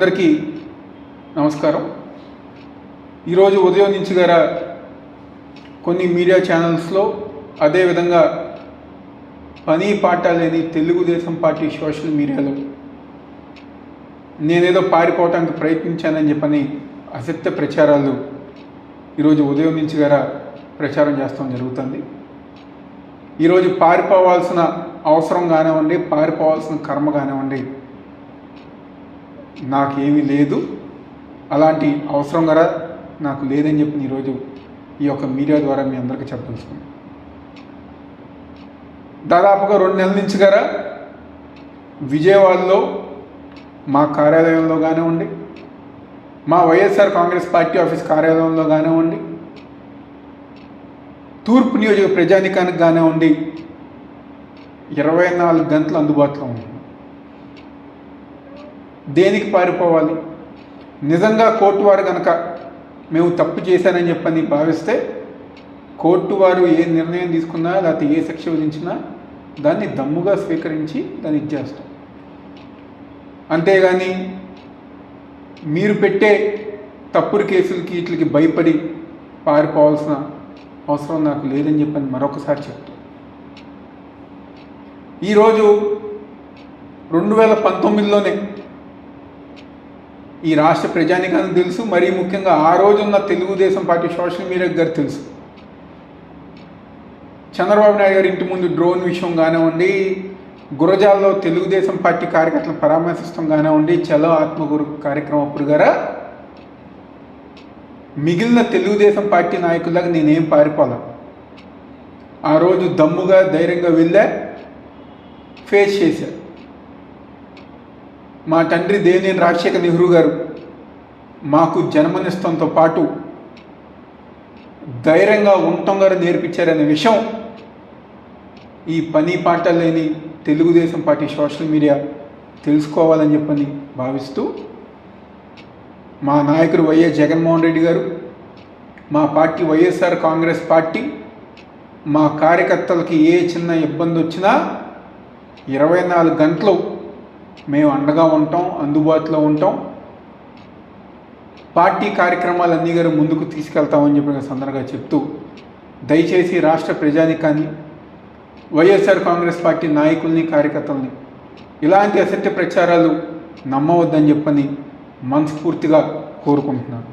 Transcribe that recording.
అందరికీ నమస్కారం. ఈరోజు ఉదయం నుంచి గారా కొన్ని మీడియా ఛానల్స్లో అదేవిధంగా పని పాట లేని తెలుగుదేశం పార్టీ సోషల్ మీడియాలో నేనేదో పారిపోవటానికి ప్రయత్నించానని చెప్పని అసత్య ప్రచారాలు ఈరోజు ఉదయం నుంచి గారా ప్రచారం చేస్తాం జరుగుతుంది. ఈరోజు పారిపోవాల్సిన అవసరం కానివ్వండి, పారిపోవాల్సిన కర్మ కానివ్వండి నాకేమీ లేదు, అలాంటి అవసరం కూడా నాకు లేదని చెప్పి ఈరోజు ఈ యొక్క మీడియా ద్వారా మీ అందరికీ చెప్పదలుచుకున్నాను. దాదాపుగా 2 నెలల నుంచి గారా విజయవాడలో మా కార్యాలయంలో కానివ్వండి, మా వైఎస్ఆర్ కాంగ్రెస్ పార్టీ ఆఫీస్ కార్యాలయంలో కానివ్వండి, తూర్పు నియోజక ప్రజానికానికి కానివ్వండి 24 గంటలు అందుబాటులో ఉంది. దేనికి పారిపోవాలి? నిజంగా కోర్టు వారు కనుక మేము తప్పు చేశానని చెప్పని భావిస్తే కోర్టు వారు ఏ నిర్ణయం తీసుకున్నా లేకపోతే ఏ శిక్ష విధించినా దాన్ని దమ్ముగా స్వీకరించి దాన్ని ఇచ్చేస్తాం. అంతేగాని మీరు పెట్టే తప్పుడు కేసులకి వీటికి భయపడి పారిపోవాల్సిన అవసరం నాకు లేదని చెప్పని మరొకసారి చెప్తాం. ఈరోజు 2019లోనే ఈ రాష్ట్ర ప్రజానికానికి తెలుసు, మరీ ముఖ్యంగా ఆ రోజున్న తెలుగుదేశం పార్టీ సోషల్ మీడియా గారు తెలుసు. చంద్రబాబు నాయుడు గారి ఇంటి ముందు డ్రోన్ విషయం కానివ్వండి, గురజాల్లో తెలుగుదేశం పార్టీ కార్యకర్తలను పరామర్శిస్తాం కానివ్వండి, చలో ఆత్మగురు కార్యక్రమం అప్పుడు గారా మిగిలిన తెలుగుదేశం పార్టీ నాయకులకు నేనేం పారిపోలే. ఆ రోజు దమ్ముగా ధైర్యంగా వెళ్ళా, ఫేస్ చేశా. మా తండ్రి దేవినేని రాజశేఖర్ నెహ్రూ గారు మాకు జన్మనిస్తంతో పాటు ధైర్యంగా ఉండటం గారు నేర్పించారనే విషయం ఈ పని పాట లేని తెలుగుదేశం పార్టీ సోషల్ మీడియా తెలుసుకోవాలని చెప్పని భావిస్తూ మా నాయకుడు వైఎస్ జగన్మోహన్ రెడ్డి గారు, మా పార్టీ వైఎస్ఆర్ కాంగ్రెస్ పార్టీ మా కార్యకర్తలకి ఏ చిన్న ఇబ్బంది వచ్చినా 24 గంటలు మేము అండగా ఉంటాం, అందుబాటులో ఉంటాం, పార్టీ కార్యక్రమాలన్నీ గారు ముందుకు తీసుకెళ్తామని చెప్పిన సందర్భంగా చెప్తూ దయచేసి రాష్ట్ర ప్రజానికాన్ని, వైఎస్ఆర్ కాంగ్రెస్ పార్టీ నాయకుల్ని, కార్యకర్తల్ని ఇలాంటి అసత్య ప్రచారాలు నమ్మవద్దని చెప్పని మనస్ఫూర్తిగా కోరుకుంటున్నాను.